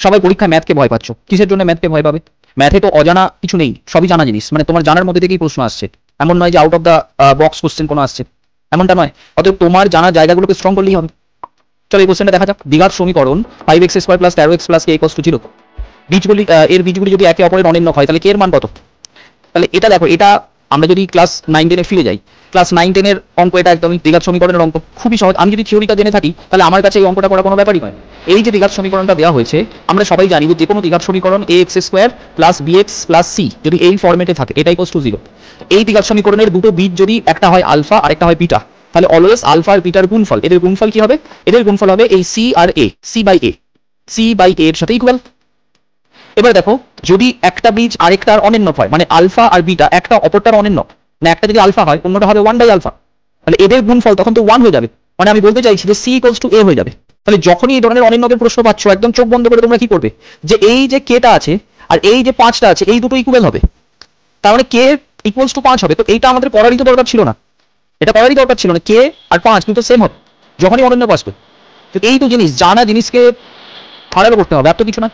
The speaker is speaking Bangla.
সবাই পরীক্ষায় ম্যাথকে ভয় পাচ্ছ, কিসের জন্য ম্যাথকে ভয় পাবে? ম্যাথে তো অজানা কিছু নেই, সবই জানা জিনিস, মানে তোমার জানার মধ্যে থেকেই প্রশ্ন আসছে, এমন নয় যে out of the box question কোনো আসছে, এমনটা নয়। অতএব তোমার জানা জায়গাগুলোকে স্ট্রং করলেই হবে। চলো এই কোশ্চেনটা দেখা যাক। দ্বিঘাত সমীকরণ 5x² + 13x + k = 0, বীজগুলি এর বীজগুলি যদি একে অপরের অনির্ণক হয় তাহলে কে এর মান কত? তাহলে এটা দেখো, এটা আমরা যদি ক্লাস 9-10-এ ফিরে যাই, ক্লাস 9-10-এর অঙ্ক, এটা একদমই দ্বিঘাত সমীকরণের অঙ্ক, খুবই সহজ। আমি যদি থিওরিটা জেনে থাকি তাহলে আমার কাছে এই অঙ্কটা করা কোনো ব্যাপারই নয়। এই যে দ্বিঘাত সমীকরণটা দেওয়া হয়েছে, আমরা সবাই জানি যে কোনো দ্বিঘাত সমীকরণ ax² + bx + c যদি এই ফরম্যাটে থাকে, এটা = 0। এই দ্বিঘাত সমীকরণের দুটো বীজ যদি একটা হয় আলফা আর একটা হয় বিটা, তাহলে অলওয়েজ আলফা আর বিটার গুণফল, এদের গুণফল কি হবে? এদের গুণফল হবে এই c আর a, c/a এর সাথে ইকুয়াল। এবার দেখো, যদি একটা বীজ আরেকটার অনির্ণক হয়, মানে আলফা আর বিটা একটা অপরটার অনির্ণক, না একটা যদি আলফা হয় অন্যটা হবে 1/α, তাহলে এদের গুণফল তখন তো 1 হয়ে যাবে। মানে আমি বলতে চাইছি যে c = a হয়ে যাবে। তাহলে যখনই এই ধরনের অনির্ণকের প্রশ্ন পাচ্ছ, একদম চোখ বন্ধ করে তোমরা কি করবে, যে এই যে কেটা আছে আর এই যে 5টা আছে, এই দুটো ইকুয়াল হবে, তার মানে k = 5 হবে। তো এইটা আমাদের পড়ারই তো দরকার ছিল না, এটা পড়ারই দরকার ছিল না, k আর 5 কিন্তু সেম হবে যখনই অনির্ণক আসবে। তো এই তো জিনিস, জানা জিনিসকে হারালো করতে হবে, আর তো কিছু না।